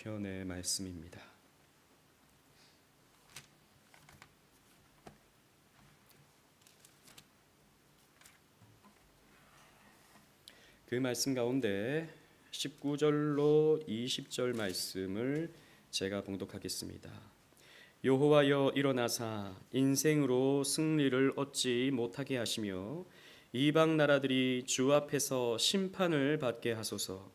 시편의 말씀입니다. 그 말씀 가운데 19절로 20절 말씀을 제가 봉독하겠습니다. 여호와여 일어나사 인생으로 승리를 얻지 못하게 하시며 이방 나라들이 주 앞에서 심판을 받게 하소서.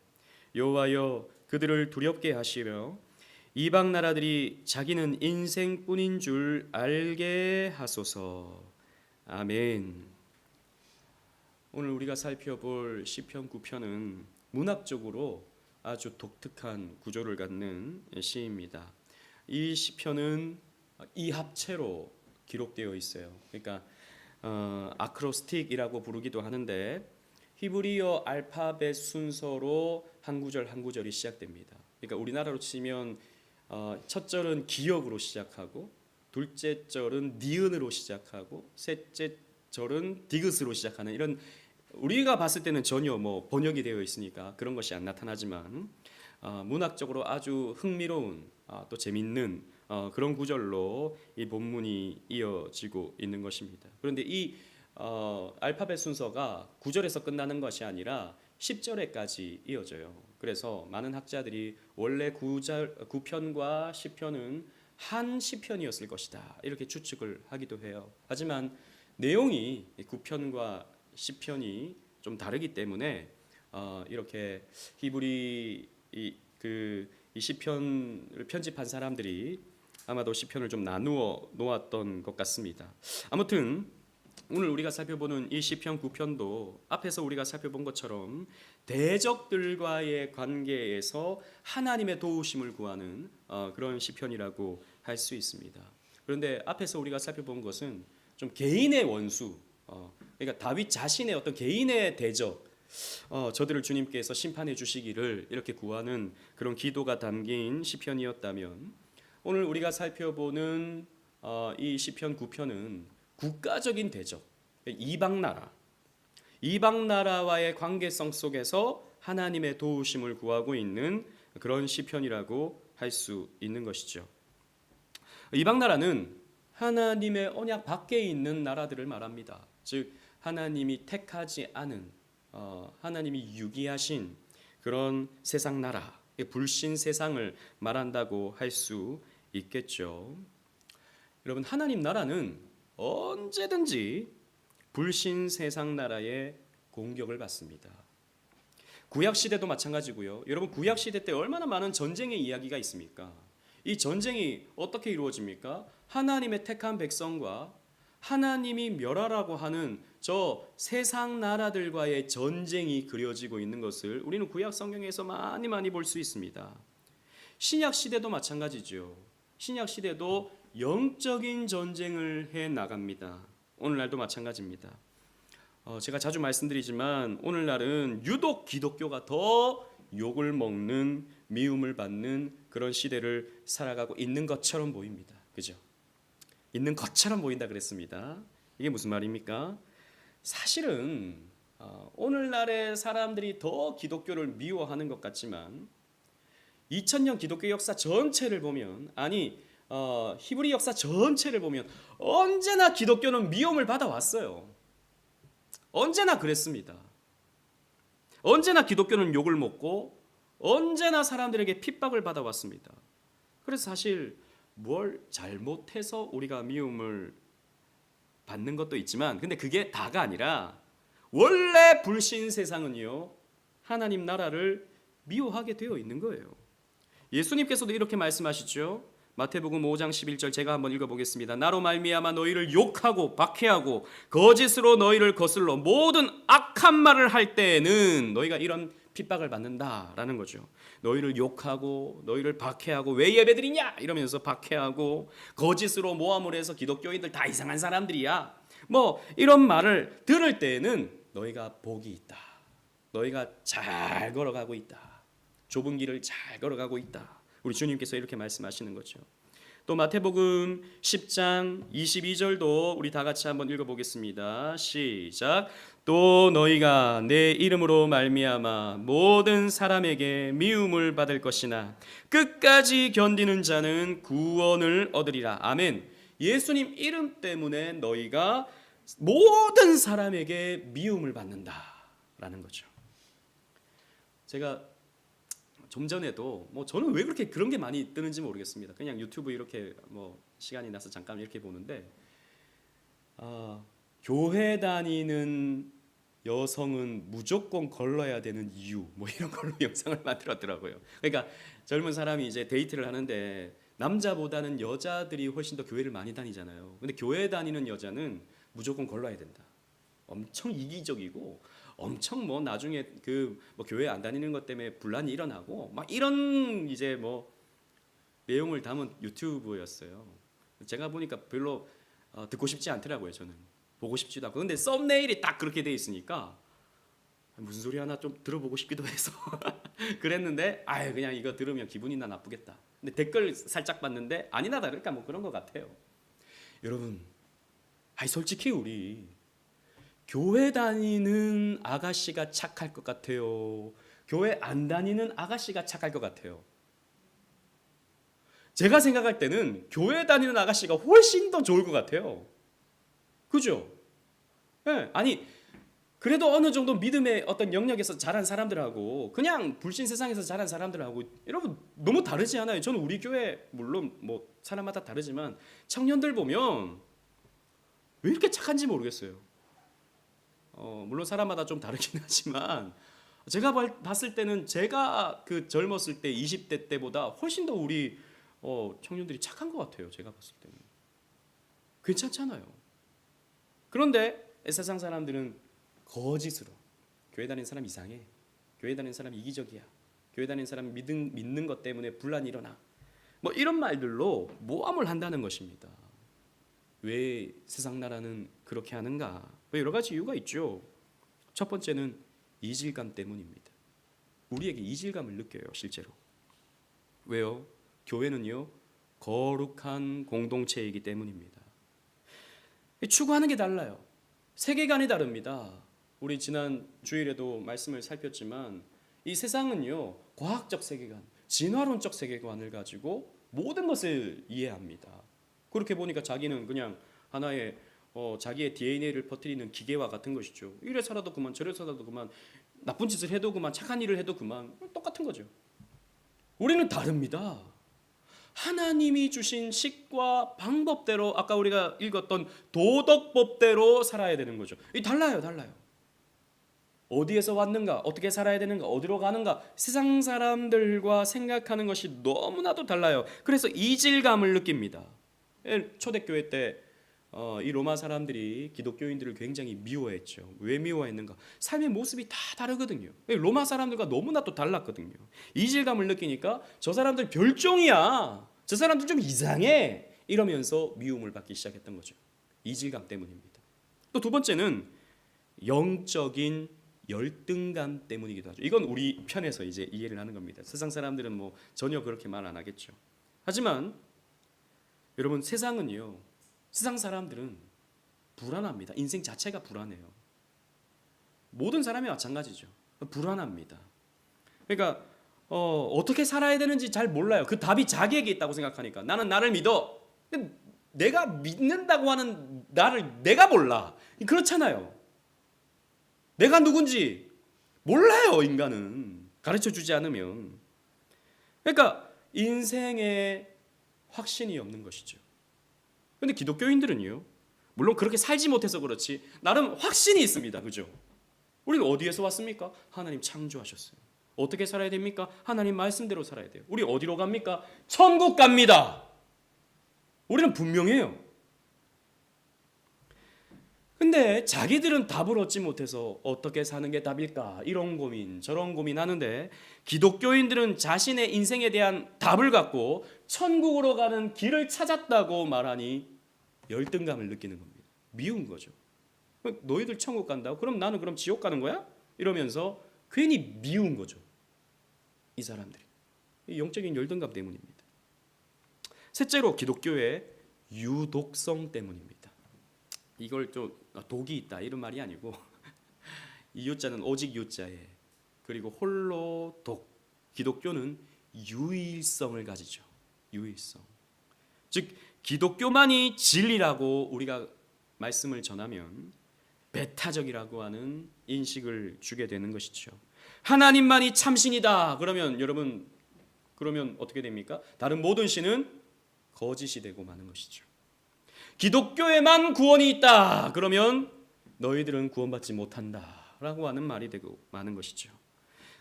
여호와여 그들을 두렵게 하시며 이방 나라들이 자기는 인생뿐인 줄 알게 하소서. 아멘. 오늘 우리가 살펴볼 시편 9편은 문학적으로 아주 독특한 구조를 갖는 시입니다. 이 시편은 이합체로 기록되어 있어요. 그러니까 아크로스틱이라고 부르기도 하는데 히브리어 알파벳 순서로 한 구절 한 구절이 시작됩니다. 그러니까 우리나라로 치면 첫 절은 기역으로 시작하고 둘째 절은 니은으로 시작하고 셋째 절은 디귿으로 시작하는 이런 우리가 봤을 때는 전혀 번역이 되어 있으니까 그런 것이 안 나타나지만 문학적으로 아주 흥미로운 또 재밌는 그런 구절로 이 본문이 이어지고 있는 것입니다. 그런데 이 알파벳 순서가 9절에서 끝나는 것이 아니라 10절에까지 이어져요. 그래서 많은 학자들이 원래 9편과 10편은 한 시편이었을 것이다 이렇게 추측을 하기도 해요. 하지만 내용이 9편과 10편이 좀 다르기 때문에 이렇게 히브리 이 시편을 편집한 사람들이 아마도 시편을 좀 나누어 놓았던 것 같습니다. 아무튼 오늘 우리가 살펴보는 이 시편 9편도 앞에서 우리가 살펴본 것처럼 대적들과의 관계에서 하나님의 도우심을 구하는 그런 시편이라고 할 수 있습니다. 그런데 앞에서 우리가 살펴본 것은 좀 개인의 원수, 그러니까 다윗 자신의 어떤 개인의 대적, 저들을 주님께서 심판해 주시기를 이렇게 구하는 그런 기도가 담긴 시편이었다면 오늘 우리가 살펴보는 이 시편 9편은 국가적인 대적, 이방 나라와의 관계성 속에서 하나님의 도우심을 구하고 있는 그런 시편이라고 할 수 있는 것이죠. 이방 나라는 하나님의 언약 밖에 있는 나라들을 말합니다. 즉 하나님이 택하지 않은 하나님이 유기하신 그런 세상 나라, 불신 세상을 말한다고 할 수 있겠죠. 여러분, 하나님 나라는 언제든지 불신 세상 나라의 공격을 받습니다. 구약 시대도 마찬가지고요. 여러분, 구약 시대 때 얼마나 많은 전쟁의 이야기가 있습니까? 이 전쟁이 어떻게 이루어집니까? 하나님의 택한 백성과 하나님이 멸하라고 하는 저 세상 나라들과의 전쟁이 그려지고 있는 것을 우리는 구약 성경에서 많이 볼 수 있습니다. 신약 시대도 마찬가지죠. 신약 시대도 영적인 전쟁을 해 나갑니다. 오늘날도 마찬가지입니다. 제가 자주 말씀드리지만 오늘날은 유독 기독교가 더 욕을 먹는, 미움을 받는 그런 시대를 살아가고 있는 것처럼 보입니다. 그죠? 있는 것처럼 보인다 그랬습니다. 이게 무슨 말입니까? 사실은 오늘날의 사람들이 더 기독교를 미워하는 것 같지만 2000년 기독교 역사 전체를 보면 히브리 역사 전체를 보면 언제나 기독교는 미움을 받아왔어요. 언제나 그랬습니다. 언제나 기독교는 욕을 먹고 언제나 사람들에게 핍박을 받아왔습니다. 그래서 사실 뭘 잘못해서 우리가 미움을 받는 것도 있지만 근데 그게 다가 아니라 원래 불신 세상은요 하나님 나라를 미워하게 되어 있는 거예요. 예수님께서도 이렇게 말씀하시죠. 마태복음 5장 11절 제가 한번 읽어보겠습니다. 나로 말미암아 너희를 욕하고 박해하고 거짓으로 너희를 거슬러 모든 악한 말을 할 때에는 너희가 이런 핍박을 받는다라는 거죠. 너희를 욕하고 너희를 박해하고 왜 예배드리냐 이러면서 박해하고 거짓으로 모함을 해서 기독교인들 다 이상한 사람들이야 이런 말을 들을 때에는 너희가 복이 있다. 너희가 잘 걸어가고 있다. 좁은 길을 잘 걸어가고 있다. 우리 주님께서 이렇게 말씀하시는 거죠. 또 마태복음 10장 22절도 우리 다 같이 한번 읽어보겠습니다. 시작. 또 너희가 내 이름으로 말미암아 모든 사람에게 미움을 받을 것이나 끝까지 견디는 자는 구원을 얻으리라. 아멘. 예수님 이름 때문에 너희가 모든 사람에게 미움을 받는다라는 거죠. 제가 좀 전에도 저는 왜 그렇게 그런 게 많이 뜨는지 모르겠습니다. 그냥 유튜브 이렇게 시간이 나서 잠깐 이렇게 보는데 교회 다니는 여성은 무조건 걸러야 되는 이유 이런 걸로 영상을 만들었더라고요. 그러니까 젊은 사람이 이제 데이트를 하는데 남자보다는 여자들이 훨씬 더 교회를 많이 다니잖아요. 근데 교회 다니는 여자는 무조건 걸러야 된다. 엄청 이기적이고 엄청 나중에 교회 안 다니는 것 때문에 분란이 일어나고 막 이런 이제 내용을 담은 유튜브였어요. 제가 보니까 별로 듣고 싶지 않더라고요. 저는 보고 싶지도 않고. 근데 썸네일이 딱 그렇게 돼 있으니까 무슨 소리 하나 좀 들어보고 싶기도 해서 그랬는데 그냥 이거 들으면 기분이나 나쁘겠다. 근데 댓글 살짝 봤는데 아니나 다를까 그런 것 같아요. 여러분, 솔직히 우리 교회 다니는 아가씨가 착할 것 같아요? 교회 안 다니는 아가씨가 착할 것 같아요? 제가 생각할 때는 교회 다니는 아가씨가 훨씬 더 좋을 것 같아요. 그죠? 네, 아니 그래도 어느 정도 믿음의 어떤 영역에서 자란 사람들하고 그냥 불신 세상에서 자란 사람들하고 여러분 너무 다르지 않아요? 저는 우리 교회 물론 사람마다 다르지만 청년들 보면 왜 이렇게 착한지 모르겠어요. 물론 사람마다 좀 다르긴 하지만 제가 봤을 때는 제가 젊었을 때 20대 때보다 훨씬 더 우리 청년들이 착한 것 같아요. 제가 봤을 때는 괜찮잖아요. 그런데 세상 사람들은 거짓으로 교회 다니는 사람 이상해, 교회 다니는 사람 이기적이야, 교회 다니는 사람 믿는 것 때문에 분란이 일어나, 이런 말들로 모함을 한다는 것입니다. 왜 세상 나라는 그렇게 하는가? 여러 가지 이유가 있죠. 첫 번째는 이질감 때문입니다. 우리에게 이질감을 느껴요, 실제로. 왜요? 교회는요, 거룩한 공동체이기 때문입니다. 추구하는 게 달라요. 세계관이 다릅니다. 우리 지난 주일에도 말씀을 살폈지만 이 세상은요, 과학적 세계관, 진화론적 세계관을 가지고 모든 것을 이해합니다. 그렇게 보니까 자기는 그냥 하나의 자기의 DNA를 퍼뜨리는 기계와 같은 것이죠. 이래 살아도 그만, 저래 살아도 그만, 나쁜 짓을 해도 그만, 착한 일을 해도 그만, 똑같은 거죠. 우리는 다릅니다. 하나님이 주신 식과 방법대로 아까 우리가 읽었던 도덕법대로 살아야 되는 거죠. 이 달라요. 어디에서 왔는가, 어떻게 살아야 되는가, 어디로 가는가, 세상 사람들과 생각하는 것이 너무나도 달라요. 그래서 이질감을 느낍니다. 초대교회 때 이 로마 사람들이 기독교인들을 굉장히 미워했죠. 왜 미워했는가? 삶의 모습이 다 다르거든요. 로마 사람들과 너무나 또 달랐거든요. 이질감을 느끼니까 저 사람들 별종이야, 저 사람들 좀 이상해, 이러면서 미움을 받기 시작했던 거죠. 이질감 때문입니다. 또 두 번째는 영적인 열등감 때문이기도 하죠. 이건 우리 편에서 이제 이해를 하는 겁니다. 세상 사람들은 전혀 그렇게 말 안 하겠죠. 하지만 여러분, 세상 사람들은 불안합니다. 인생 자체가 불안해요. 모든 사람이 마찬가지죠. 불안합니다. 그러니까 어떻게 살아야 되는지 잘 몰라요. 그 답이 자기에게 있다고 생각하니까 나는 나를 믿어. 근데 내가 믿는다고 하는 나를 내가 몰라. 그렇잖아요. 내가 누군지 몰라요. 인간은 가르쳐주지 않으면. 그러니까 인생에 확신이 없는 것이죠. 근데 기독교인들은요, 물론 그렇게 살지 못해서 그렇지 나름 확신이 있습니다. 그죠? 우리는 어디에서 왔습니까? 하나님 창조하셨어요. 어떻게 살아야 됩니까? 하나님 말씀대로 살아야 돼요. 우리 어디로 갑니까? 천국 갑니다. 우리는 분명해요. 근데 자기들은 답을 얻지 못해서 어떻게 사는 게 답일까? 이런 고민, 저런 고민 하는데 기독교인들은 자신의 인생에 대한 답을 갖고 천국으로 가는 길을 찾았다고 말하니 열등감을 느끼는 겁니다. 미운 거죠. 너희들 천국 간다고? 그럼 나는 그럼 지옥 가는 거야? 이러면서 괜히 미운 거죠. 이 사람들이. 영적인 열등감 때문입니다. 셋째로 기독교의 유독성 때문입니다. 이걸 좀 독이 있다 이런 말이 아니고 이유자는 오직 유자에, 그리고 홀로 독. 기독교는 유일성을 가지죠. 유일성. 즉 기독교만이 진리라고 우리가 말씀을 전하면 배타적이라고 하는 인식을 주게 되는 것이죠. 하나님만이 참신이다. 그러면 여러분, 그러면 어떻게 됩니까? 다른 모든 신은 거짓이 되고 마는 것이죠. 기독교에만 구원이 있다. 그러면 너희들은 구원받지 못한다라고 하는 말이 되고 마는 것이죠.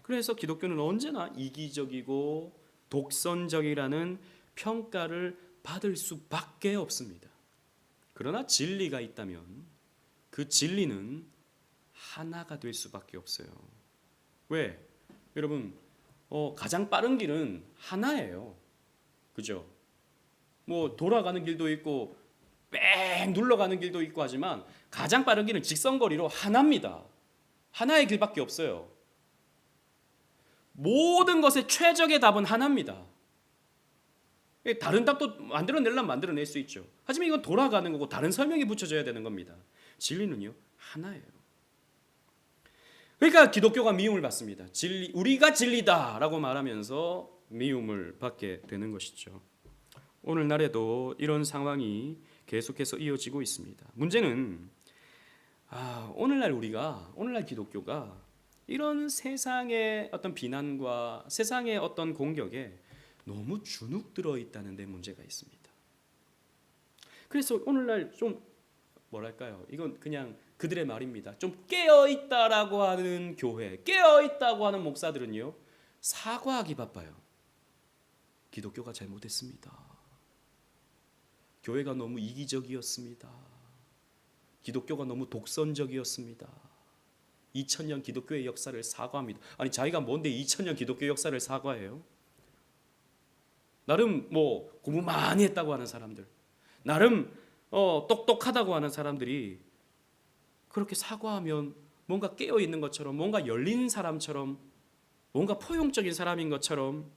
그래서 기독교는 언제나 이기적이고 독선적이라는 평가를 받을 수밖에 없습니다. 그러나 진리가 있다면 그 진리는 하나가 될 수밖에 없어요. 왜? 여러분, 가장 빠른 길은 하나예요. 그죠? 뭐 돌아가는 길도 있고 뺑 눌러가는 길도 있고 하지만 가장 빠른 길은 직선거리로 하나입니다. 하나의 길밖에 없어요. 모든 것의 최적의 답은 하나입니다. 다른 답도 만들어내려면 만들어낼 수 있죠. 하지만 이건 돌아가는 거고 다른 설명이 붙여져야 되는 겁니다. 진리는요, 하나예요. 그러니까 기독교가 미움을 받습니다. 우리가 진리다라고 말하면서 미움을 받게 되는 것이죠. 오늘날에도 이런 상황이 계속해서 이어지고 있습니다. 문제는 오늘날 기독교가 이런 세상의 어떤 비난과 세상의 어떤 공격에 너무 주눅들어 있다는 데 문제가 있습니다. 그래서 오늘날 좀 뭐랄까요? 이건 그냥 그들의 말입니다. 좀 깨어 있다라고 하는 교회, 깨어 있다고 하는 목사들은요, 사과하기 바빠요. 기독교가 잘못했습니다. 교회가 너무 이기적이었습니다. 기독교가 너무 독선적이었습니다. 2000년 기독교의 역사를 사과합니다. 아니 자기가 뭔데 2000년 기독교 역사를 사과해요? 나름 뭐 공부 많이 했다고 하는 사람들, 나름 똑똑하다고 하는 사람들이 그렇게 사과하면 뭔가 깨어 있는 것처럼, 뭔가 열린 사람처럼, 뭔가 포용적인 사람인 것처럼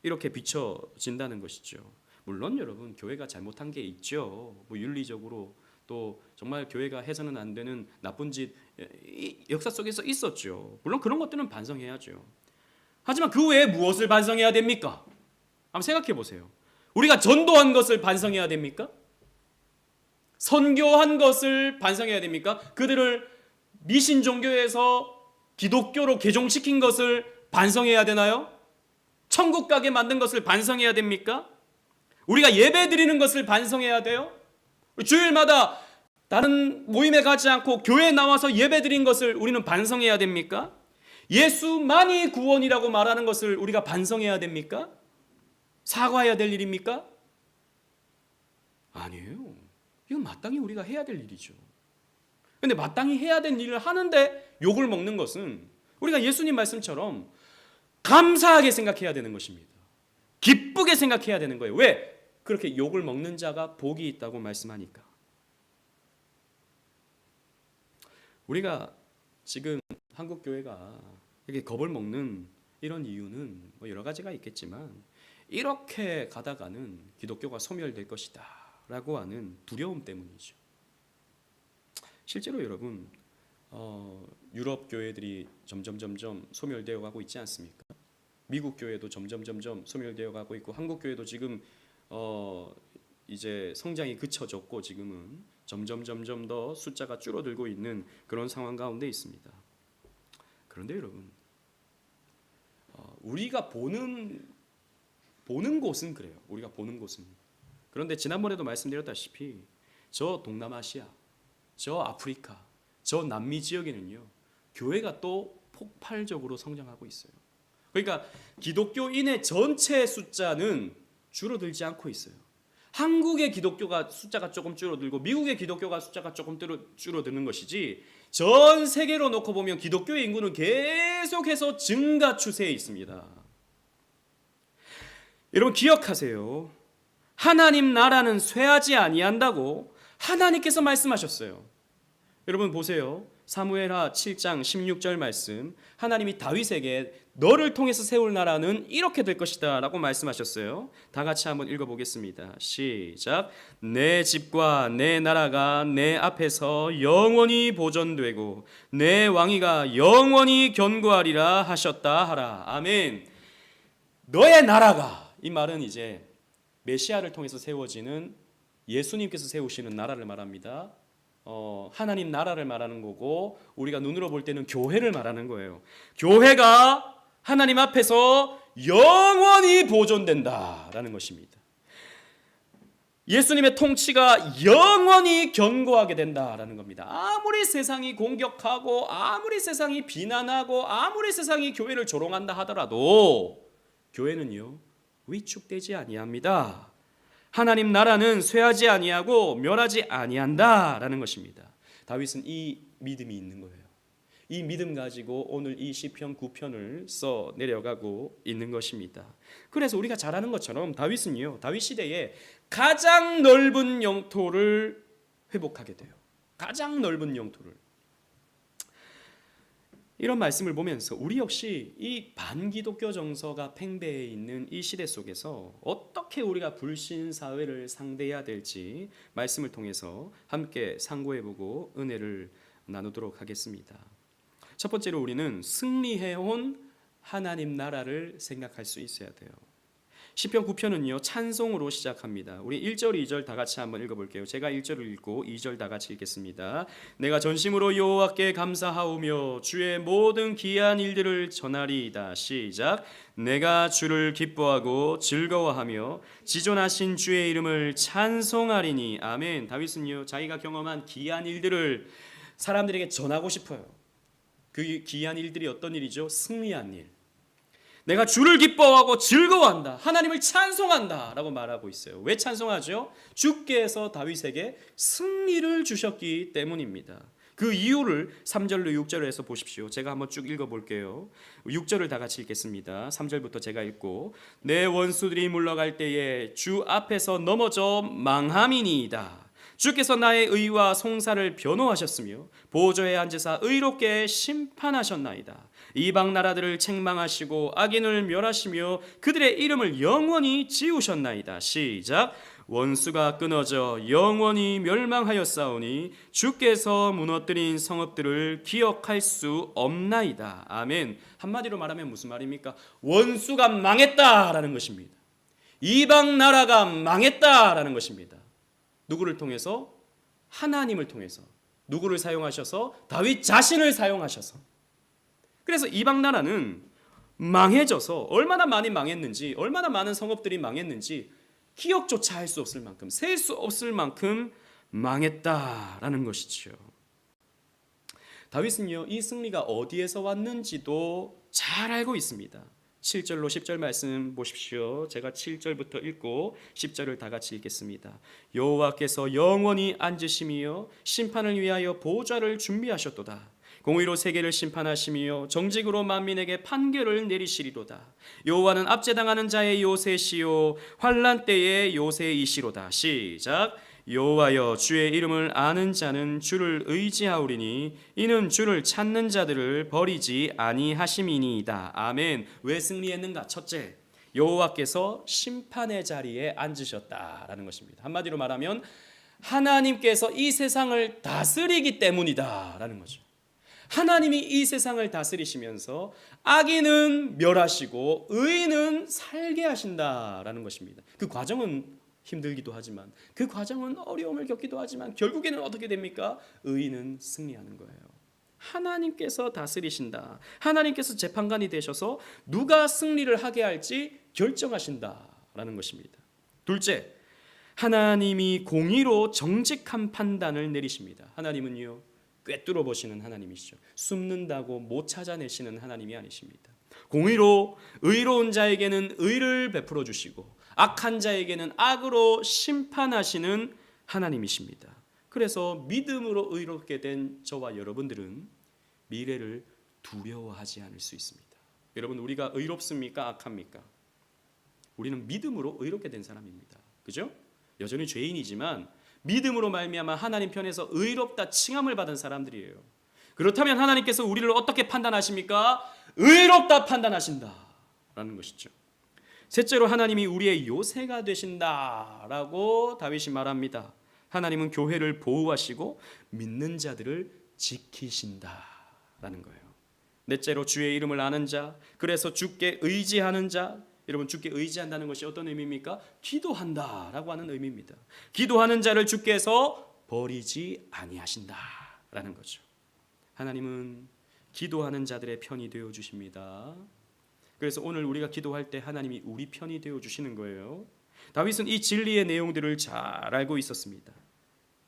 이렇게 비춰진다는 것이죠. 물론 여러분, 교회가 잘못한 게 있죠. 뭐 윤리적으로 또 정말 교회가 해서는 안 되는 나쁜 짓 역사 속에서 있었죠. 물론 그런 것들은 반성해야죠. 하지만 그 외에 무엇을 반성해야 됩니까? 한번 생각해 보세요. 우리가 전도한 것을 반성해야 됩니까? 선교한 것을 반성해야 됩니까? 그들을 미신 종교에서 기독교로 개종시킨 것을 반성해야 되나요? 천국 가게 만든 것을 반성해야 됩니까? 우리가 예배 드리는 것을 반성해야 돼요? 주일마다 다른 모임에 가지 않고 교회에 나와서 예배 드린 것을 우리는 반성해야 됩니까? 예수만이 구원이라고 말하는 것을 우리가 반성해야 됩니까? 사과해야 될 일입니까? 아니에요. 이건 마땅히 우리가 해야 될 일이죠. 그런데 마땅히 해야 될 일을 하는데 욕을 먹는 것은 우리가 예수님 말씀처럼 감사하게 생각해야 되는 것입니다. 기쁘게 생각해야 되는 거예요. 왜? 그렇게 욕을 먹는 자가 복이 있다고 말씀하니까. 우리가 지금 한국 교회가 이렇게 겁을 먹는 이런 이유는 뭐 여러 가지가 있겠지만, 이렇게 가다가는 기독교가 소멸될 것이다 라고 하는 두려움 때문이죠. 실제로 여러분, 유럽 교회들이 점점 소멸되어 가고 있지 않습니까? 미국 교회도 점점 소멸되어 가고 있고, 한국 교회도 지금 이제 성장이 그쳐졌고 지금은 점점 더 숫자가 줄어들고 있는 그런 상황 가운데 있습니다. 그런데 여러분, 우리가 보는 곳은 그래요. 우리가 보는 곳은. 그런데 지난번에도 말씀드렸다시피 저 동남아시아, 저 아프리카, 저 남미 지역에는요, 교회가 또 폭발적으로 성장하고 있어요. 그러니까 기독교인의 전체 숫자는 줄어들지 않고 있어요. 한국의 기독교가 숫자가 조금 줄어들고 미국의 기독교가 숫자가 조금 줄어드는 것이지, 전 세계로 놓고 보면 기독교의 인구는 계속해서 증가 추세에 있습니다. 여러분 기억하세요. 하나님 나라는 쇠하지 아니한다고 하나님께서 말씀하셨어요. 여러분 보세요. 사무엘하 7장 16절 말씀, 하나님이 다윗에게 너를 통해서 세울 나라는 이렇게 될 것이다 라고 말씀하셨어요. 다 같이 한번 읽어보겠습니다. 시작. 내 집과 내 나라가 내 앞에서 영원히 보존되고 내 왕위가 영원히 견고하리라 하셨다 하라. 아멘. 너의 나라가, 이 말은 이제 메시아를 통해서 세워지는 예수님께서 세우시는 나라를 말합니다. 하나님 나라를 말하는 거고, 우리가 눈으로 볼 때는 교회를 말하는 거예요. 교회가 하나님 앞에서 영원히 보존된다라는 것입니다. 예수님의 통치가 영원히 견고하게 된다라는 겁니다. 아무리 세상이 공격하고 아무리 세상이 비난하고 아무리 세상이 교회를 조롱한다 하더라도 교회는요 위축되지 아니합니다. 하나님 나라는 쇠하지 아니하고 멸하지 아니한다라는 것입니다. 다윗은 이 믿음이 있는 거예요. 이 믿음 가지고 오늘 이 시편 9편을 써 내려가고 있는 것입니다. 그래서 우리가 잘 아는 것처럼 다윗은요, 다윗 시대에 가장 넓은 영토를 회복하게 돼요. 가장 넓은 영토를. 이런 말씀을 보면서 우리 역시 이 반기독교 정서가 팽배해 있는 이 시대 속에서 어떻게 우리가 불신 사회를 상대해야 될지 말씀을 통해서 함께 상고해보고 은혜를 나누도록 하겠습니다. 첫 번째로 우리는 승리해온 하나님 나라를 생각할 수 있어야 돼요. 시편 9편은요 찬송으로 시작합니다. 우리 1절 2절 다 같이 한번 읽어볼게요. 제가 1절을 읽고 2절 다 같이 읽겠습니다. 내가 전심으로 여호와께 감사하오며 주의 모든 기이한 일들을 전하리이다. 시작. 내가 주를 기뻐하고 즐거워하며 지존하신 주의 이름을 찬송하리니. 아멘. 다윗은요 자기가 경험한 기이한 일들을 사람들에게 전하고 싶어요. 그 기이한 일들이 어떤 일이죠? 승리한 일. 내가 주를 기뻐하고 즐거워한다. 하나님을 찬송한다 라고 말하고 있어요. 왜 찬송하죠? 주께서 다윗에게 승리를 주셨기 때문입니다. 그 이유를 3절로 6절에서 보십시오. 제가 한번 쭉 읽어볼게요. 6절을 다 같이 읽겠습니다. 3절부터 제가 읽고 내 원수들이 물러갈 때에 주 앞에서 넘어져 망함이니이다. 주께서 나의 의와 송사를 변호하셨으며 보좌에 앉으사 의롭게 심판하셨나이다. 이방 나라들을 책망하시고 악인을 멸하시며 그들의 이름을 영원히 지우셨나이다. 시작. 원수가 끊어져 영원히 멸망하였사오니 주께서 무너뜨린 성읍들을 기억할 수 없나이다. 아멘. 한마디로 말하면 무슨 말입니까? 원수가 망했다라는 것입니다. 이방 나라가 망했다라는 것입니다. 누구를 통해서? 하나님을 통해서. 누구를 사용하셔서? 다윗 자신을 사용하셔서. 그래서 이방 나라는 망해져서 얼마나 많이 망했는지, 얼마나 많은 성읍들이 망했는지 기억조차 할 수 없을 만큼, 셀 수 없을 만큼 망했다라는 것이죠. 다윗은요 이 승리가 어디에서 왔는지도 잘 알고 있습니다. 7절로 10절 말씀 보십시오. 제가 7절부터 읽고 10절을 다 같이 읽겠습니다. 여호와께서 영원히 앉으심이요 심판을 위하여 보좌를 준비하셨도다. 공의로 세계를 심판하시며 정직으로 만민에게 판결을 내리시리로다. 여호와는 압제당하는 자의 요새시요 환난 때의 요새이시로다. 시작. 여호와여 주의 이름을 아는 자는 주를 의지하오리니 이는 주를 찾는 자들을 버리지 아니하심이니이다. 아멘. 왜 승리했는가? 첫째, 여호와께서 심판의 자리에 앉으셨다라는 것입니다. 한마디로 말하면 하나님께서 이 세상을 다스리기 때문이다라는 거죠. 하나님이 이 세상을 다스리시면서 악인은 멸하시고 의인은 살게 하신다라는 것입니다. 그 과정은 힘들기도 하지만, 그 과정은 어려움을 겪기도 하지만 결국에는 어떻게 됩니까? 의인은 승리하는 거예요. 하나님께서 다스리신다. 하나님께서 재판관이 되셔서 누가 승리를 하게 할지 결정하신다라는 것입니다. 둘째, 하나님이 공의로 정직한 판단을 내리십니다. 하나님은요 꿰뚫어 보시는 하나님이시죠. 숨는다고 못 찾아내시는 하나님이 아니십니다. 공의로 의로운 자에게는 의를 베풀어 주시고 악한 자에게는 악으로 심판하시는 하나님이십니다. 그래서 믿음으로 의롭게 된 저와 여러분들은 미래를 두려워하지 않을 수 있습니다. 여러분, 우리가 의롭습니까? 악합니까? 우리는 믿음으로 의롭게 된 사람입니다. 그죠? 여전히 죄인이지만 믿음으로 말미암아 하나님 편에서 의롭다 칭함을 받은 사람들이에요. 그렇다면 하나님께서 우리를 어떻게 판단하십니까? 의롭다 판단하신다라는 것이죠. 셋째로 하나님이 우리의 요새가 되신다라고 다윗이 말합니다. 하나님은 교회를 보호하시고 믿는 자들을 지키신다라는 거예요. 넷째로 주의 이름을 아는 자, 그래서 주께 의지하는 자. 여러분, 주께 의지한다는 것이 어떤 의미입니까? 기도한다라고 하는 의미입니다. 기도하는 자를 주께서 버리지 아니하신다라는 거죠. 하나님은 기도하는 자들의 편이 되어 주십니다. 그래서 오늘 우리가 기도할 때 하나님이 우리 편이 되어 주시는 거예요. 다윗은 이 진리의 내용들을 잘 알고 있었습니다.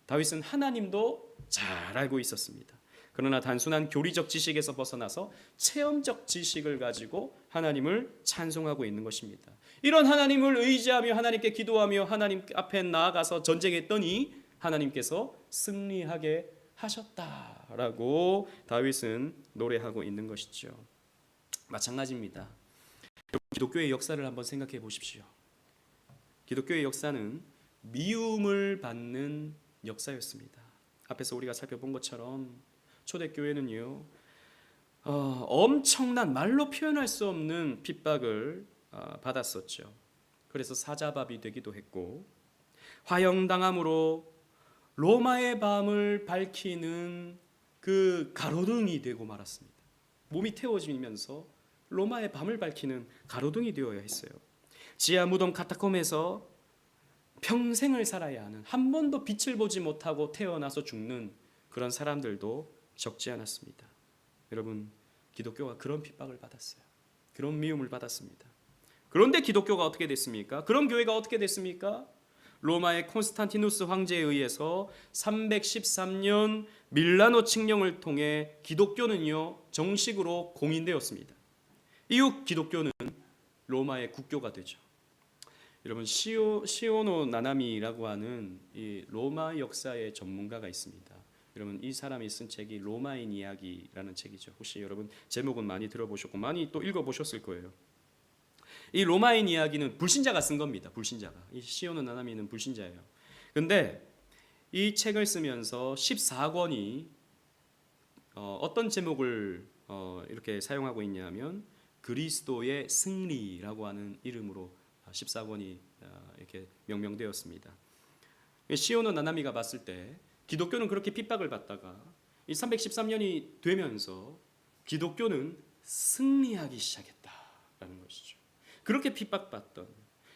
다윗은 하나님도 잘 알고 있었습니다. 그러나 단순한 교리적 지식에서 벗어나서 체험적 지식을 가지고 하나님을 찬송하고 있는 것입니다. 이런 하나님을 의지하며 하나님께 기도하며 하나님 앞에 나아가서 전쟁했더니 하나님께서 승리하게 하셨다라고 다윗은 노래하고 있는 것이죠. 마찬가지입니다. 기독교의 역사를 한번 생각해 보십시오. 기독교의 역사는 미움을 받는 역사였습니다. 앞에서 우리가 살펴본 것처럼 초대교회는요, 엄청난 말로 표현할 수 없는 핍박을 받았었죠. 그래서 사자밥이 되기도 했고, 화형당함으로 로마의 밤을 밝히는 그 가로등이 되고 말았습니다. 몸이 태워지면서 로마의 밤을 밝히는 가로등이 되어야 했어요. 지하 무덤 카타콤에서 평생을 살아야 하는, 한 번도 빛을 보지 못하고 태어나서 죽는 그런 사람들도 적지 않았습니다. 여러분, 기독교가 그런 핍박을 받았어요. 그런 미움을 받았습니다. 그런데 기독교가 어떻게 됐습니까? 그런 교회가 어떻게 됐습니까? 로마의 콘스탄티누스 황제에 의해서 313년 밀라노 칙령을 통해 기독교는요, 정식으로 공인되었습니다. 이후 기독교는 로마의 국교가 되죠. 여러분, 시오노 나나미라고 하는 이 로마 역사의 전문가가 있습니다. 여러분, 이 사람이 쓴 책이 로마인 이야기라는 책이죠. 혹시 여러분 제목은 많이 들어보셨고 많이 또 읽어보셨을 거예요. 이 로마인 이야기는 불신자가 쓴 겁니다. 불신자가. 이 시오노 나나미는 불신자예요. 근데 이 책을 쓰면서 14권이 어떤 제목을 이렇게 사용하고 있냐면 그리스도의 승리라고 하는 이름으로 14권이 이렇게 명명되었습니다. 시오노 나나미가 봤을 때 기독교는 그렇게 핍박을 받다가 이 313년이 되면서 기독교는 승리하기 시작했다라는 것이죠. 그렇게 핍박받던,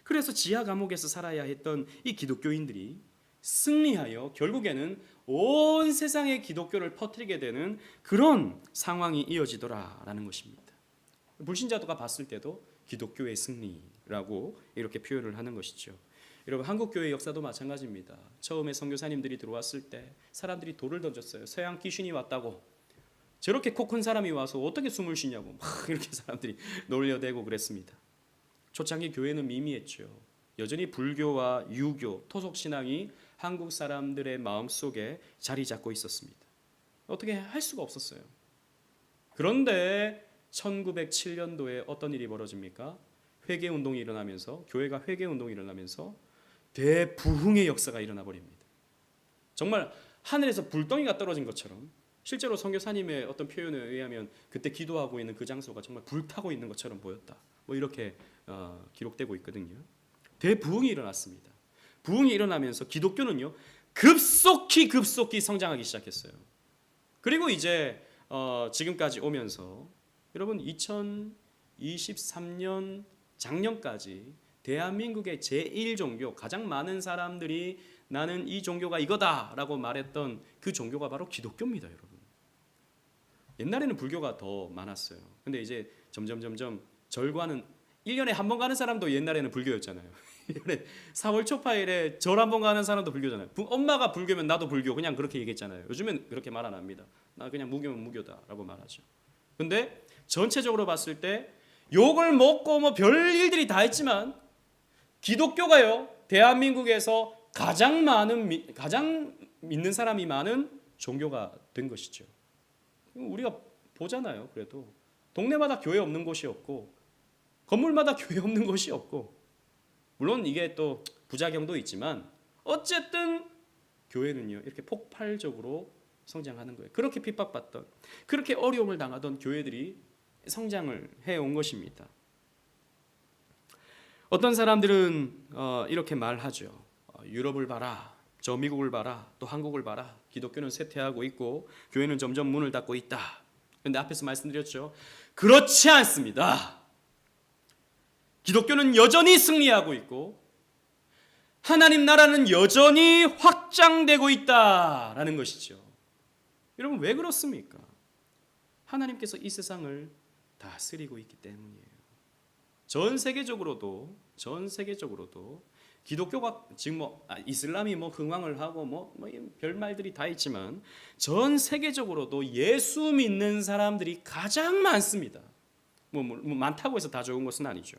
그래서 지하 감옥에서 살아야 했던 이 기독교인들이 승리하여 결국에는 온 세상에 기독교를 퍼뜨리게 되는 그런 상황이 이어지더라라는 것입니다. 불신자도가 봤을 때도 기독교의 승리라고 이렇게 표현을 하는 것이죠. 여러분, 한국교회 역사도 마찬가지입니다. 처음에 선교사님들이 들어왔을 때 사람들이 돌을 던졌어요. 서양 귀신이 왔다고. 저렇게 코 큰 사람이 와서 어떻게 숨을 쉬냐고 막 이렇게 사람들이 놀려대고 그랬습니다. 초창기 교회는 미미했죠. 여전히 불교와 유교, 토속신앙이 한국 사람들의 마음속에 자리 잡고 있었습니다. 어떻게 할 수가 없었어요. 그런데 1907년도에 어떤 일이 벌어집니까? 회개운동이 일어나면서, 교회가 회개운동이 일어나면서 대부흥의 역사가 일어나 버립니다. 정말 하늘에서 불덩이가 떨어진 것처럼, 실제로 선교사님의 어떤 표현에 의하면 그때 기도하고 있는 그 장소가 정말 불타고 있는 것처럼 보였다. 뭐 이렇게 기록되고 있거든요. 대부흥이 일어났습니다. 부흥이 일어나면서 기독교는요, 급속히 성장하기 시작했어요. 그리고 이제 지금까지 오면서 여러분 2023년 작년까지 대한민국의 제1종교, 가장 많은 사람들이 나는 이 종교가 이거다라고 말했던 그 종교가 바로 기독교입니다, 여러분. 옛날에는 불교가 더 많았어요. 근데 이제 점점 절과는 1년에 한 번 가는 사람도 옛날에는 불교였잖아요. 4월 초파일에 절 한 번 가는 사람도 불교잖아요. 엄마가 불교면 나도 불교, 그냥 그렇게 얘기했잖아요. 요즘엔 그렇게 말 안 합니다. 나 그냥 무교면 무교다라고 말하죠. 근데 전체적으로 봤을 때 욕을 먹고 뭐 별일들이 다 했지만 기독교가요, 대한민국에서 가장 믿는 사람이 많은 종교가 된 것이죠. 우리가 보잖아요. 그래도 동네마다 교회 없는 곳이 없고 건물마다 교회 없는 곳이 없고, 물론 이게 또 부작용도 있지만 어쨌든 교회는요, 이렇게 폭발적으로 성장하는 거예요. 그렇게 핍박받던, 그렇게 어려움을 당하던 교회들이 성장을 해온 것입니다. 어떤 사람들은 이렇게 말하죠. 유럽을 봐라, 저 미국을 봐라, 또 한국을 봐라. 기독교는 쇠퇴하고 있고 교회는 점점 문을 닫고 있다. 그런데 앞에서 말씀드렸죠. 그렇지 않습니다. 기독교는 여전히 승리하고 있고 하나님 나라는 여전히 확장되고 있다라는 것이죠. 여러분 왜 그렇습니까? 하나님께서 이 세상을 다스리고 있기 때문이에요. 전 세계적으로도 기독교가 지금 이슬람이 흥왕을 하고 별말들이 다 있지만 전 세계적으로도 예수 믿는 사람들이 가장 많습니다. 많다고 해서 다 좋은 것은 아니죠.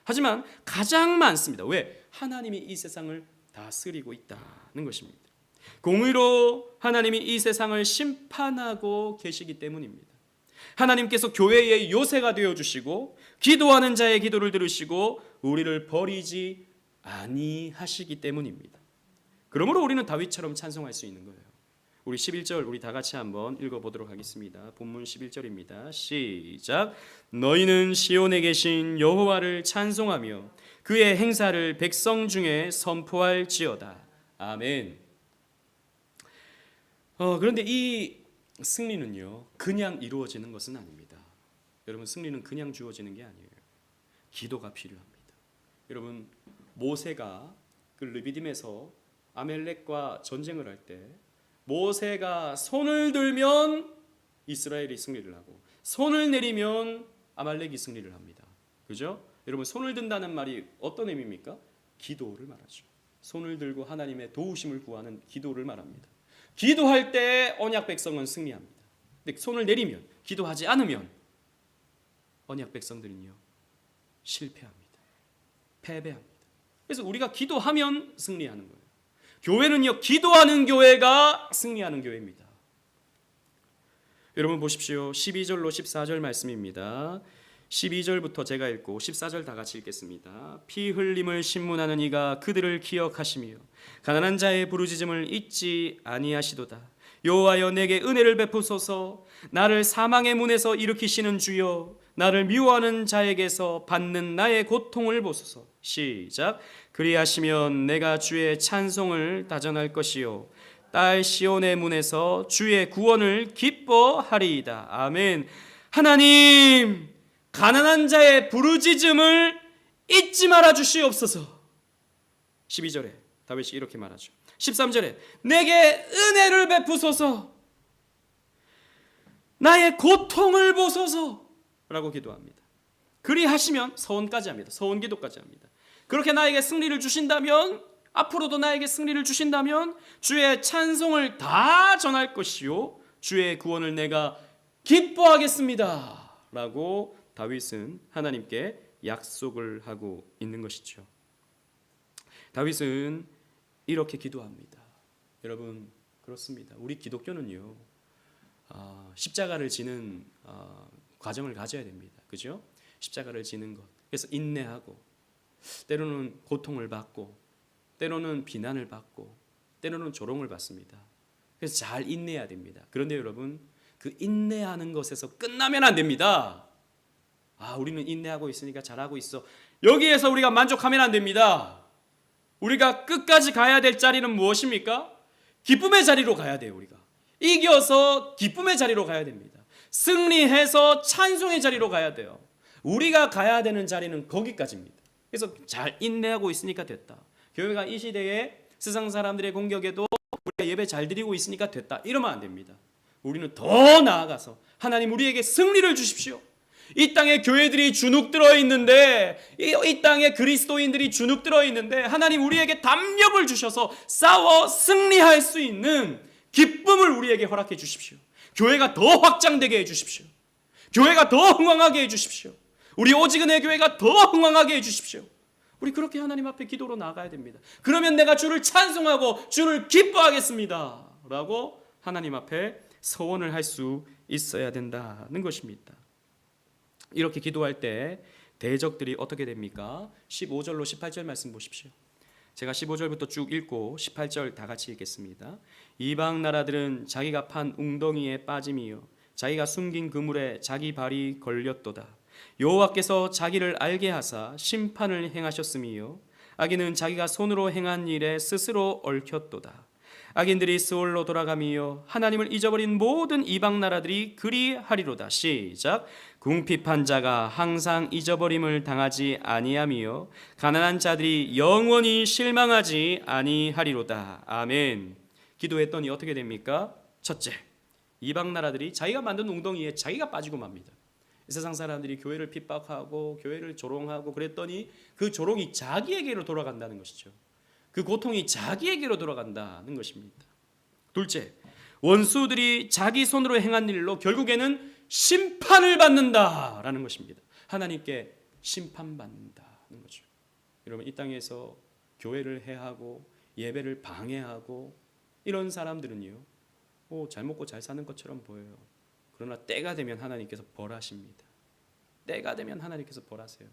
하지만 가장 많습니다. 왜? 하나님이 이 세상을 다스리고 있다는 것입니다. 공의로 하나님이 이 세상을 심판하고 계시기 때문입니다. 하나님께서 교회의 요새가 되어주시고 기도하는 자의 기도를 들으시고 우리를 버리지 아니하시기 때문입니다. 그러므로 우리는 다윗처럼 찬송할 수 있는 거예요. 우리 11절 우리 다 같이 한번 읽어보도록 하겠습니다. 본문 11절입니다. 시작. 너희는 시온에 계신 여호와를 찬송하며 그의 행사를 백성 중에 선포할지어다. 아멘. 그런데 이 승리는요 그냥 이루어지는 것은 아닙니다. 여러분 승리는 그냥 주어지는 게 아니에요. 기도가 필요합니다. 여러분 모세가 그 르비딤에서 아멜렉과 전쟁을 할 때 모세가 손을 들면 이스라엘이 승리를 하고 손을 내리면 아말렉이 승리를 합니다. 그죠? 여러분 손을 든다는 말이 어떤 의미입니까? 기도를 말하죠. 손을 들고 하나님의 도우심을 구하는 기도를 말합니다. 기도할 때 언약 백성은 승리합니다. 근데 손을 내리면 기도하지 않으면 언약 백성들은요 실패합니다. 패배합니다. 그래서 우리가 기도하면 승리하는 거예요. 교회는요 기도하는 교회가 승리하는 교회입니다. 여러분 보십시오. 12절로 14절 말씀입니다. 12절부터 제가 읽고 14절 다 같이 읽겠습니다. 피 흘림을 신문하는 이가 그들을 기억하시며 가난한 자의 부르짖음을 잊지 아니하시도다. 여호와여 내게 은혜를 베푸소서. 나를 사망의 문에서 일으키시는 주여 나를 미워하는 자에게서 받는 나의 고통을 보소서. 시작. 그리하시면 내가 주의 찬송을 다전할 것이요 딸 시온의 문에서 주의 구원을 기뻐하리이다. 아멘. 하나님 가난한 자의 부르짖음을 잊지 말아 주시옵소서. 12절에 다윗이 이렇게 말하죠. 13절에 내게 은혜를 베푸소서. 나의 고통을 보소서 라고 기도합니다. 그리하시면 서원까지 합니다. 서원 기도까지 합니다. 그렇게 나에게 승리를 주신다면 앞으로도 나에게 승리를 주신다면 주의 찬송을 다 전할 것이요 주의 구원을 내가 기뻐하겠습니다 라고 다윗은 하나님께 약속을 하고 있는 것이죠. 다윗은 이렇게 기도합니다. 여러분 그렇습니다. 우리 기독교는요 십자가를 지는 과정을 가져야 됩니다. 그죠? 십자가를 지는 것. 그래서 인내하고 때로는 고통을 받고 때로는 비난을 받고 때로는 조롱을 받습니다. 그래서 잘 인내해야 됩니다. 그런데 여러분 그 인내하는 것에서 끝나면 안 됩니다. 우리는 인내하고 있으니까 잘하고 있어. 여기에서 우리가 만족하면 안 됩니다. 우리가 끝까지 가야 될 자리는 무엇입니까? 기쁨의 자리로 가야 돼요. 우리가 이겨서 기쁨의 자리로 가야 됩니다. 승리해서 찬송의 자리로 가야 돼요. 우리가 가야 되는 자리는 거기까지입니다. 그래서 잘 인내하고 있으니까 됐다. 교회가 이 시대에 세상 사람들의 공격에도 우리가 예배 잘 드리고 있으니까 됐다. 이러면 안 됩니다. 우리는 더 나아가서 하나님 우리에게 승리를 주십시오. 이 땅에 교회들이 주눅 들어 있는데 이 땅에 그리스도인들이 주눅 들어 있는데 하나님 우리에게 담력을 주셔서 싸워 승리할 수 있는 기쁨을 우리에게 허락해 주십시오. 교회가 더 확장되게 해 주십시오. 교회가 더 흥왕하게 해 주십시오. 우리 오직은혜 교회가 더 흥왕하게 해 주십시오. 우리 그렇게 하나님 앞에 기도로 나가야 됩니다. 그러면 내가 주를 찬송하고 주를 기뻐하겠습니다 라고 하나님 앞에 서원을 할 수 있어야 된다는 것입니다. 이렇게 기도할 때 대적들이 어떻게 됩니까? 15절로 18절 말씀 보십시오. 제가 15절부터 쭉 읽고 18절 다 같이 읽겠습니다. 이방 나라들은 자기가 판 웅덩이에 빠짐이요 자기가 숨긴 그물에 자기 발이 걸렸도다. 여호와께서 자기를 알게 하사 심판을 행하셨음이요 악인은 자기가 손으로 행한 일에 스스로 얽혔도다. 악인들이 스올로 돌아가며 하나님을 잊어버린 모든 이방 나라들이 그리하리로다. 시작. 궁핍한 자가 항상 잊어버림을 당하지 아니하며 가난한 자들이 영원히 실망하지 아니하리로다. 아멘. 기도했더니 어떻게 됩니까? 첫째, 이방 나라들이 자기가 만든 웅덩이에 자기가 빠지고 맙니다. 세상 사람들이 교회를 핍박하고 교회를 조롱하고 그랬더니 그 조롱이 자기에게로 돌아간다는 것이죠. 그 고통이 자기에게로 돌아간다는 것입니다. 둘째, 원수들이 자기 손으로 행한 일로 결국에는 심판을 받는다라는 것입니다. 하나님께 심판받는다는 거죠. 여러분, 이 땅에서 교회를 해하고 예배를 방해하고 이런 사람들은요, 잘 먹고 잘 사는 것처럼 보여요. 그러나 때가 되면 하나님께서 벌하십니다. 때가 되면 하나님께서 벌하세요.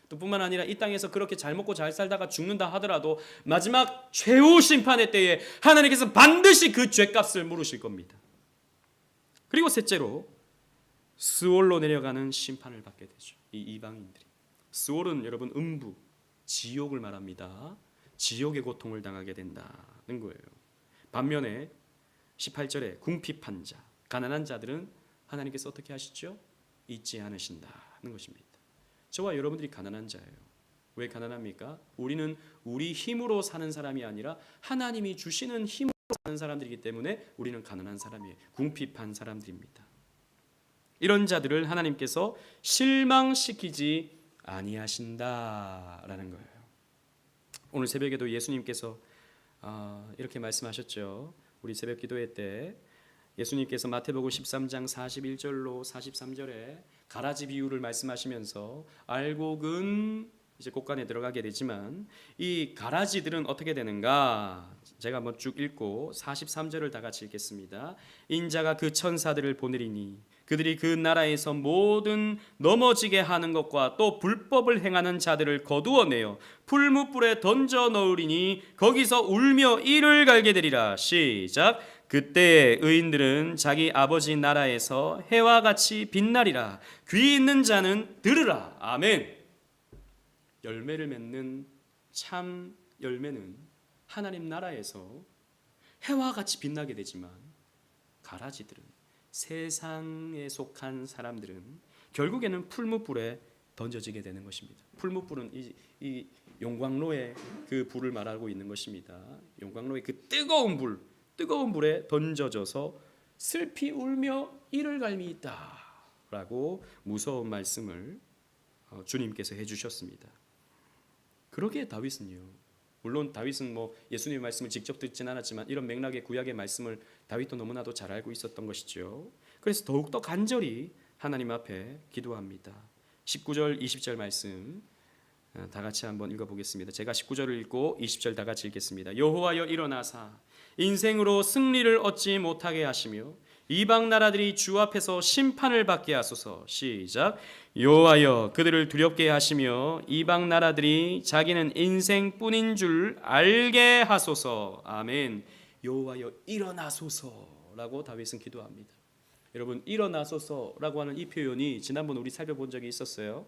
또 뿐만 아니라 이 땅에서 그렇게 잘 먹고 잘 살다가 죽는다 하더라도 마지막 최후 심판의 때에 하나님께서 반드시 그 죄값을 물으실 겁니다. 그리고 셋째로 스올로 내려가는 심판을 받게 되죠. 이 이방인들이. 스올은 여러분 음부, 지옥을 말합니다. 지옥의 고통을 당하게 된다는 거예요. 반면에 18절에 궁핍한 자, 가난한 자들은 하나님께서 어떻게 하시죠? 잊지 않으신다는 것입니다. 저와 여러분들이 가난한 자예요. 왜 가난합니까? 우리는 우리 힘으로 사는 사람이 아니라 하나님이 주시는 힘으로 사는 사람들이기 때문에 우리는 가난한 사람이에요. 궁핍한 사람들입니다. 이런 자들을 하나님께서 실망시키지 아니하신다라는 거예요. 오늘 새벽에도 예수님께서 이렇게 말씀하셨죠. 우리 새벽 기도회 때 예수님께서 마태복음 13장 41절로 43절에 가라지 비유를 말씀하시면서 알곡은 이제 곳간에 들어가게 되지만 이 가라지들은 어떻게 되는가? 제가 한번 쭉 읽고 43절을 다 같이 읽겠습니다. 인자가 그 천사들을 보내리니 그들이 그 나라에서 모든 넘어지게 하는 것과 또 불법을 행하는 자들을 거두어내어 풀무불에 던져 넣으리니 거기서 울며 이를 갈게 되리라. 시작. 그때 의인들은 자기 아버지 나라에서 해와 같이 빛나리라. 귀 있는 자는 들으라. 아멘. 열매를 맺는 참 열매는 하나님 나라에서 해와 같이 빛나게 되지만 가라지들은, 세상에 속한 사람들은 결국에는 풀무불에 던져지게 되는 것입니다. 풀무불은 이 용광로의 그 불을 말하고 있는 것입니다. 용광로의 그 뜨거운 불에 던져져서 슬피 울며 이를 갈미있다 라고 무서운 말씀을 주님께서 해주셨습니다. 그러기에 다윗은요, 물론 다윗은 예수님의 말씀을 직접 듣진 않았지만 이런 맥락의 구약의 말씀을 다윗도 너무나도 잘 알고 있었던 것이죠. 그래서 더욱더 간절히 하나님 앞에 기도합니다. 19절 20절 말씀 다 같이 한번 읽어보겠습니다. 제가 19절을 읽고 20절 다 같이 읽겠습니다. 여호와여 일어나사 인생으로 승리를 얻지 못하게 하시며 이방 나라들이 주 앞에서 심판을 받게 하소서. 시작. 여호와여 그들을 두렵게 하시며 이방 나라들이 자기는 인생뿐인 줄 알게 하소서. 아멘. 여호와여 일어나소서라고 다윗은 기도합니다. 여러분, 일어나소서라고 하는 이 표현이 지난번 우리 살펴본 적이 있었어요.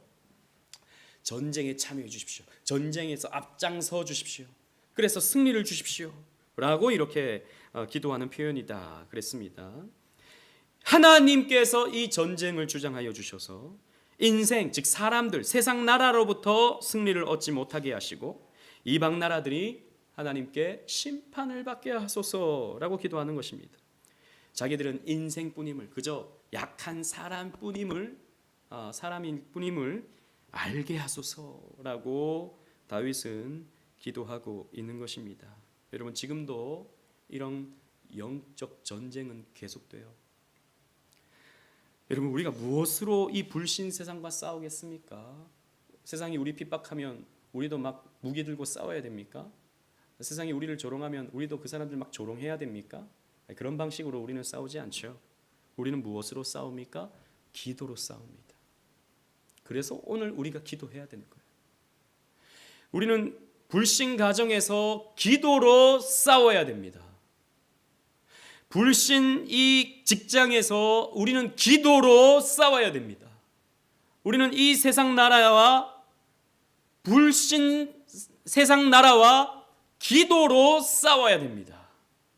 전쟁에 참여해 주십시오. 전쟁에서 앞장서 주십시오. 그래서 승리를 주십시오 라고 이렇게 기도하는 표현이다 그랬습니다. 하나님께서 이 전쟁을 주장하여 주셔서 인생, 즉 사람들, 세상 나라로부터 승리를 얻지 못하게 하시고 이방 나라들이 하나님께 심판을 받게 하소서라고 기도하는 것입니다. 자기들은 인생뿐임을, 그저 약한 사람뿐임을, 사람인 뿐임을 알게 하소서라고 다윗은 기도하고 있는 것입니다. 여러분, 지금도 이런 영적 전쟁은 계속돼요. 여러분, 우리가 무엇으로 이 불신 세상과 싸우겠습니까? 세상이 우리 핍박하면 우리도 막 무기 들고 싸워야 됩니까? 세상이 우리를 조롱하면 우리도 그 사람들 막 조롱해야 됩니까? 그런 방식으로 우리는 싸우지 않죠. 우리는 무엇으로 싸웁니까? 기도로 싸웁니다. 그래서 오늘 우리가 기도해야 되는 거예요. 우리는 불신 가정에서 기도로 싸워야 됩니다. 불신 이 직장에서 우리는 기도로 싸워야 됩니다. 우리는 이 세상 나라와 불신 세상 나라와 기도로 싸워야 됩니다.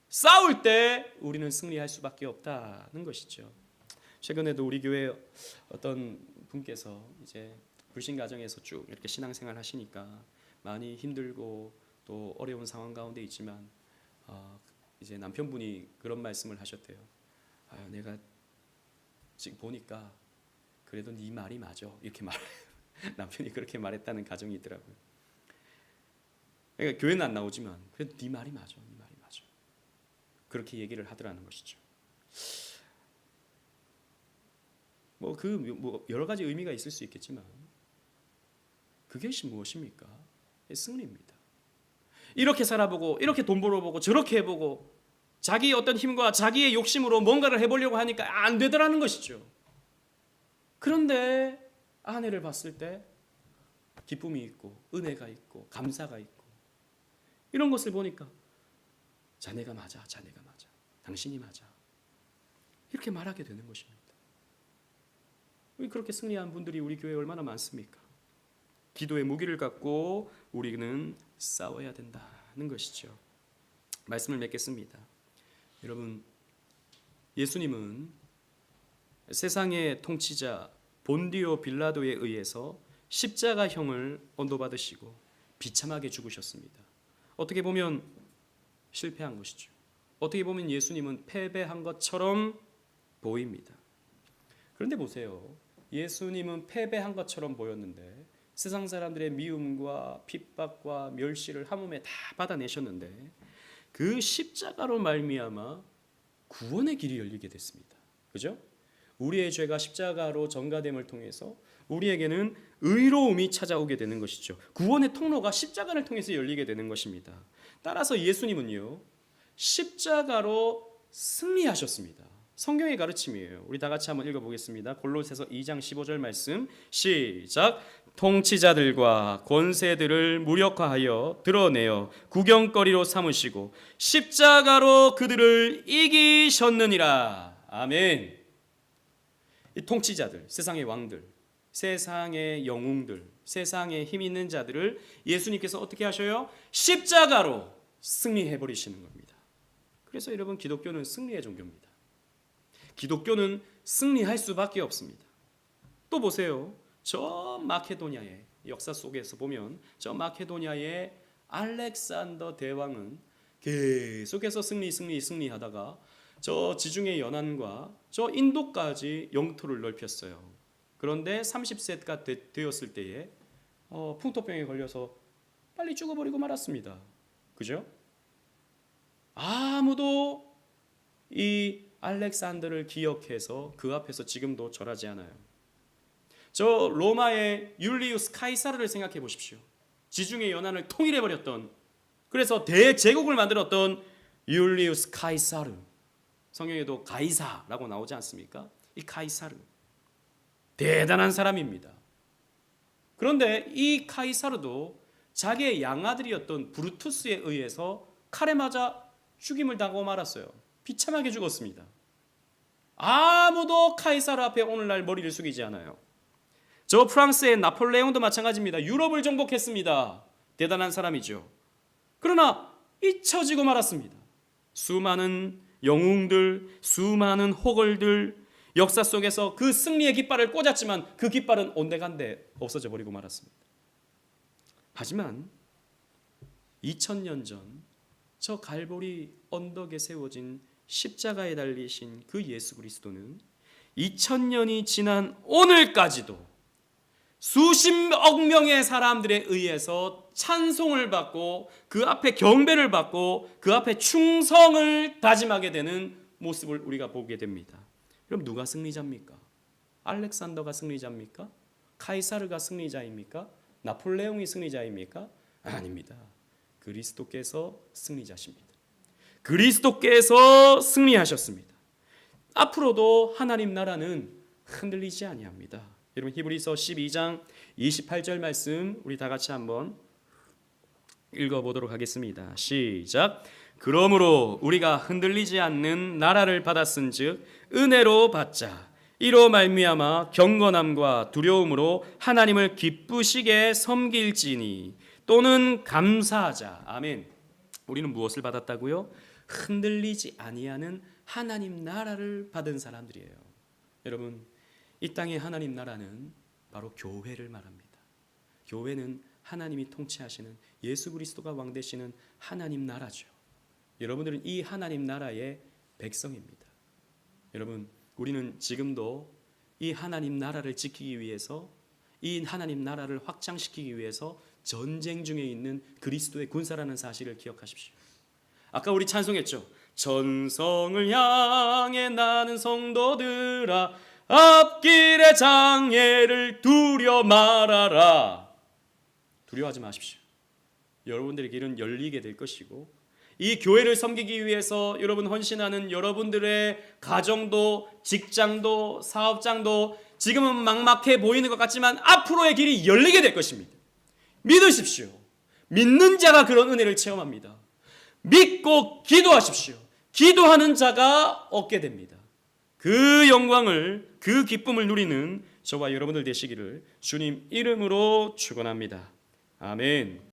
싸울 때 우리는 승리할 수밖에 없다는 것이죠. 최근에도 우리 교회 어떤 분께서 이제 불신 가정에서 쭉 이렇게 신앙생활 하시니까 많이 힘들고 또 어려운 상황 가운데 있지만 이제 남편분이 그런 말씀을 하셨대요. 내가 지금 보니까 그래도 네 말이 맞아. 이렇게 남편이 그렇게 말했다는 가정이 있더라고요. 그러니까 교회는 안 나오지만 그래도 네 말이 맞아. 네 말이 맞아. 그렇게 얘기를 하더라는 것이죠. 뭐 여러 가지 의미가 있을 수 있겠지만 그것이 무엇입니까? 승리입니다. 이렇게 살아보고 이렇게 돈 벌어보고 저렇게 해보고 자기의 어떤 힘과 자기의 욕심으로 뭔가를 해보려고 하니까 안 되더라는 것이죠. 그런데 아내를 봤을 때 기쁨이 있고 은혜가 있고 감사가 있고 이런 것을 보니까 자네가 맞아, 자네가 맞아, 당신이 맞아 이렇게 말하게 되는 것입니다. 그렇게 승리한 분들이 우리 교회에 얼마나 많습니까? 기도의 무기를 갖고 우리는 싸워야 된다는 것이죠. 말씀을 맺겠습니다. 여러분, 예수님은 세상의 통치자 본디오 빌라도에 의해서 십자가형을 언도받으시고 비참하게 죽으셨습니다. 어떻게 보면 실패한 것이죠. 어떻게 보면 예수님은 패배한 것처럼 보입니다. 그런데 보세요. 예수님은 패배한 것처럼 보였는데 세상 사람들의 미움과 핍박과 멸시를 한 몸에 다 받아내셨는데 그 십자가로 말미암아 구원의 길이 열리게 됐습니다. 그죠? 우리의 죄가 십자가로 전가됨을 통해서 우리에게는 의로움이 찾아오게 되는 것이죠. 구원의 통로가 십자가를 통해서 열리게 되는 것입니다. 따라서 예수님은요, 십자가로 승리하셨습니다. 성경의 가르침이에요. 우리 다 같이 한번 읽어보겠습니다. 골로새서 2장 15절 말씀 시작. 통치자들과 권세들을 무력화하여 드러내어 구경거리로 삼으시고 십자가로 그들을 이기셨느니라. 아멘. 이 통치자들, 세상의 왕들, 세상의 영웅들, 세상의 힘 있는 자들을 예수님께서 어떻게 하셔요? 십자가로 승리해 버리시는 겁니다. 그래서 여러분, 기독교는 승리의 종교입니다. 기독교는 승리할 수밖에 없습니다. 또 보세요. 저 마케도니아의 역사 속에서 보면 저 마케도니아의 알렉산더 대왕은 계속해서 승리하다가 저 지중해 연안과 저 인도까지 영토를 넓혔어요. 그런데 30세가 되었을 때에 풍토병에 걸려서 빨리 죽어버리고 말았습니다. 그죠? 아무도 이 알렉산더를 기억해서 그 앞에서 지금도 절하지 않아요. 저 로마의 율리우스 카이사르를 생각해 보십시오. 지중해 연안을 통일해버렸던, 그래서 대제국을 만들었던 율리우스 카이사르. 성경에도 가이사라고 나오지 않습니까? 이 카이사르 대단한 사람입니다. 그런데 이 카이사르도 자기의 양아들이었던 브루투스에 의해서 칼에 맞아 죽임을 당하고 말았어요. 비참하게 죽었습니다. 아무도 카이사르 앞에 오늘날 머리를 숙이지 않아요. 저 프랑스의 나폴레옹도 마찬가지입니다. 유럽을 정복했습니다. 대단한 사람이죠. 그러나 잊혀지고 말았습니다. 수많은 영웅들, 수많은 호걸들, 역사 속에서 그 승리의 깃발을 꽂았지만 그 깃발은 온데간데 없어져 버리고 말았습니다. 하지만 2000년 전 저 갈보리 언덕에 세워진 십자가에 달리신 그 예수 그리스도는 2000년이 지난 오늘까지도 수십억 명의 사람들에 의해서 찬송을 받고 그 앞에 경배를 받고 그 앞에 충성을 다짐하게 되는 모습을 우리가 보게 됩니다. 그럼 누가 승리자입니까? 알렉산더가 승리자입니까? 카이사르가 승리자입니까? 나폴레옹이 승리자입니까? 아닙니다. 그리스도께서 승리자십니다. 그리스도께서 승리하셨습니다. 앞으로도 하나님 나라는 흔들리지 아니합니다. 여러분, 히브리서 12장 28절 말씀 우리 다 같이 한번 읽어보도록 하겠습니다. 시작. 그러므로 우리가 흔들리지 않는 나라를 받았은즉 은혜로 받자. 이로 말미암아 경건함과 두려움으로 하나님을 기쁘시게 섬길지니 또는 감사하자. 아멘. 우리는 무엇을 받았다고요? 흔들리지 아니하는 하나님 나라를 받은 사람들이에요. 여러분, 이 땅의 하나님 나라는 바로 교회를 말합니다. 교회는 하나님이 통치하시는 예수 그리스도가 왕 되시는 하나님 나라죠. 여러분들은 이 하나님 나라의 백성입니다. 여러분, 우리는 지금도 이 하나님 나라를 지키기 위해서, 이 하나님 나라를 확장시키기 위해서 전쟁 중에 있는 그리스도의 군사라는 사실을 기억하십시오. 아까 우리 찬송했죠. 전성을 향해 나는 성도들아 앞길의 장애를 두려 말아라. 두려워하지 마십시오. 여러분들의 길은 열리게 될 것이고, 이 교회를 섬기기 위해서 여러분 헌신하는 여러분들의 가정도, 직장도, 사업장도 지금은 막막해 보이는 것 같지만 앞으로의 길이 열리게 될 것입니다. 믿으십시오. 믿는 자가 그런 은혜를 체험합니다. 믿고 기도하십시오. 기도하는 자가 얻게 됩니다. 그 영광을, 그 기쁨을 누리는 저와 여러분들 되시기를 주님 이름으로 축원합니다. 아멘.